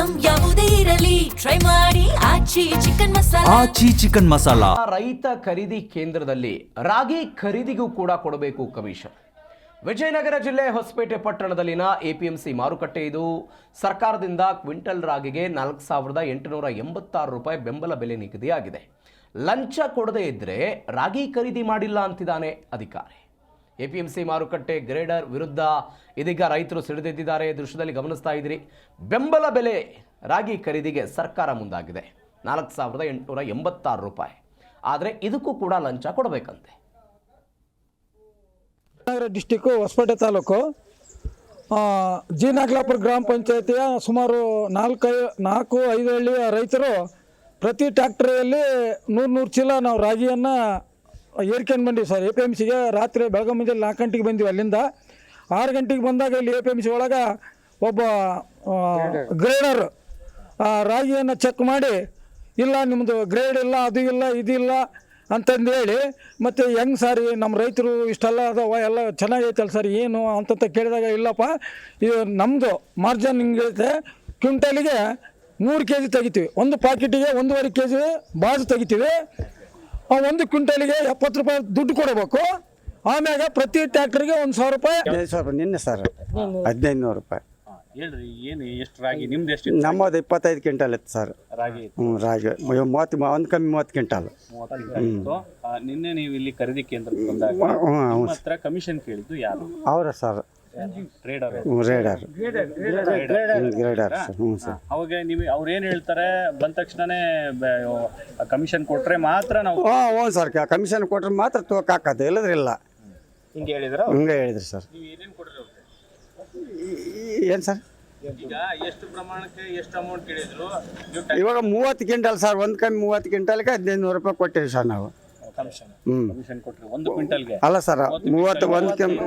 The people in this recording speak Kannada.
ಐಟಂ ಯಾವುದೇ ಇರಲಿ ಟ್ರೈ ಮಾಡಿ ಆಚಿ ಚಿಕನ್ ಮಸಾಲಾ. ರೈತ ಖರೀದಿ ಕೇಂದ್ರದಲ್ಲಿ ರಾಗಿ ಖರೀದಿಗೂ ಕೂಡ ಕೊಡಬೇಕು ಕಮಿಷನ್. ವಿಜಯನಗರ ಜಿಲ್ಲೆ ಹೊಸಪೇಟೆ ಪಟ್ಟಣದಲ್ಲಿನ ಎಪಿಎಂಸಿ ಮಾರುಕಟ್ಟೆ ಇದು. ಸರ್ಕಾರದಿಂದ ಕ್ವಿಂಟಲ್ ರಾಗಿಗೆ 4,886 ರೂಪಾಯಿ ಬೆಂಬಲ ಬೆಲೆ ನಿಗದಿಯಾಗಿದೆ. ಲಂಚ ಕೊಡದೇ ಇದ್ರೆ ರಾಗಿ ಖರೀದಿ ಮಾಡಿಲ್ಲ ಅಂತಿದ್ದಾನೆ ಅಧಿಕಾರಿ. ಎಪಿಎಂಸಿ ಮಾರುಕಟ್ಟೆ ಗ್ರೇಡರ್ ವಿರುದ್ಧ ಇದೀಗ ರೈತರು ಸಿಡಿದೆದ್ದಿದ್ದಾರೆ. ದೃಶ್ಯದಲ್ಲಿ ಗಮನಿಸ್ತಾ ಇದ್ದೀರಿ. ಬೆಂಬಲ ಬೆಲೆ ರಾಗಿ ಖರೀದಿಗೆ ಸರ್ಕಾರ ಮುಂದಾಗಿದೆ 4,886 ರೂಪಾಯಿ. ಆದರೆ ಇದಕ್ಕೂ ಕೂಡ ಲಂಚ ಕೊಡಬೇಕಂತೆ. ವಿಜಯನಗರ ಡಿಸ್ಟಿಕ್ಕು ಹೊಸಪೇಟೆ ತಾಲೂಕು ಜಿ ನಾಗಲಾಪುರ ಗ್ರಾಮ ಪಂಚಾಯತಿಯ ಸುಮಾರು 4-5 ಹಳ್ಳಿಯ ರೈತರು ಪ್ರತಿ ಟ್ಯಾಕ್ಟರಿಯಲ್ಲಿ 100 ಚೀಲ ನಾವು ರಾಗಿಯನ್ನು ಏರ್ಕೊಂಡು ಬಂದೀವಿ ಸರ್. ಎ ಪಿ ಎಮ್ ಸಿಗೆ ರಾತ್ರಿ ಬೆಳಗ್ಗೆ ಮುಂಜಾನೆ 4 ಗಂಟೆಗೆ ಬಂದೀವಿ. ಅಲ್ಲಿಂದ 6 ಗಂಟೆಗೆ ಬಂದಾಗ ಇಲ್ಲಿ ಎ ಪಿ ಎಮ್ ಸಿ ಒಳಗೆ ಒಬ್ಬ ಗ್ರೇಡರ್ ರಾಗಿಯನ್ನು ಚೆಕ್ ಮಾಡಿ, ಇಲ್ಲ ನಿಮ್ಮದು ಗ್ರೇಡ್ ಇಲ್ಲ, ಅದು ಇಲ್ಲ, ಇದಿಲ್ಲ ಅಂತಂದು ಹೇಳಿ, ಮತ್ತು ಹೆಂಗೆ ಸರ್ ನಮ್ಮ ರೈತರು ಇಷ್ಟೆಲ್ಲ ಅದಾವ, ಎಲ್ಲ ಚೆನ್ನಾಗೈತಲ್ಲ ಸರ್ ಏನು ಅಂತ ಕೇಳಿದಾಗ, ಇಲ್ಲಪ್ಪ ಇದು ನಮ್ಮದು ಮಾರ್ಜಿನ್ ಹಿಂಗಿರುತ್ತೆ, ಕ್ವಿಂಟಲಿಗೆ 3 kg ತೆಗಿತೀವಿ, ಒಂದು ಪಾಕೆಟಿಗೆ 1.5 kg ಬಾಜು ತೆಗಿತೀವಿ, 1 ಕ್ವಿಂಟಲಿಗೆ 70 ರೂಪಾಯಿ ದುಡ್ಡು ಕೊಡಬೇಕು. ಆಮ್ಯಾಗ ಪ್ರತಿ ಟ್ಯಾಕ್ಟ್ರಿಗೆ 1,000 ರೂಪಾಯಿ. ನಿನ್ನೆ ಸರ್ 1,500 ರೂಪಾಯಿ. ಹೇಳ್ರಿ, ಏನು ಎಷ್ಟು ರಾಗಿ ನಿಮ್ದು? ಎಷ್ಟು? ನಮ್ಮದು 25 ಕ್ವಿಂಟಲ್ ಇತ್ತು ಸರ್ ರಾಗಿ. ರಾಗಿ 30 ಒಂದು ಕಮ್ಮಿ 30 ಕ್ವಿಂಟಲ್. ನಿನ್ನೆ ನೀವು ಇಲ್ಲಿ ಖರೀದಿ ಕೇಂದ್ರಕ್ಕೆ ಬಂದಾಗ ನಿಮ್ಮ ಹತ್ರ ಕಮಿಷನ್ ಕೇಳಿದ್ದು ಯಾರು? ಅವರ ಸರ್ ಟ್ರೇಡರ್. Grader sir. ಹ್ಞೂ ಸರ್. ಅವಾಗ ನೀವು ಅವ್ರು ಏನು ಹೇಳ್ತಾರೆ, ಬಂದ ತಕ್ಷಣನೇ ಕಮಿಷನ್ ಕೊಟ್ರೆ ಮಾತ್ರ ನಾವು? ಹ್ಞೂ ಸರ್, ಕಮಿಷನ್ ಕೊಟ್ರೆ ಮಾತ್ರ ತೂಕ ಹಾಕೋದು, ಇಲ್ಲದ್ರಿಲ್ಲ. ಹಿಂಗೆ ಹೇಳಿದ್ರ? ಹಿಂಗೆ ಹೇಳಿದ್ರಿ ಸರ್. ನೀವು ಏನೇನು ಕೊಡ್ರಿ ಅವ್ರಿಗೆ? ಏನು ಸರ್? ಈಗ ಎಷ್ಟು ಪ್ರಮಾಣಕ್ಕೆ ಎಷ್ಟು ಅಮೌಂಟ್ ಕೇಳಿದ್ರು? ಇವಾಗ 30 ಕ್ವಿಂಟಲ್ ಸರ್, ಒಂದು ಕಮ್ಮಿ 30 ಕ್ವಿಂಟಲ್ಗೆ 1,500 ರೂಪಾಯಿ ಕೊಟ್ಟಿವಿ ಸರ್ ನಾವು. ಕಮಿಷನ್ ಕೊಟ್ರಿ 1 ಕ್ವಿಂಟಲ್ಗೆ? ಅಲ್ಲ ಸರ್, 30 ಒಂದು ಕಮ್ಮಿ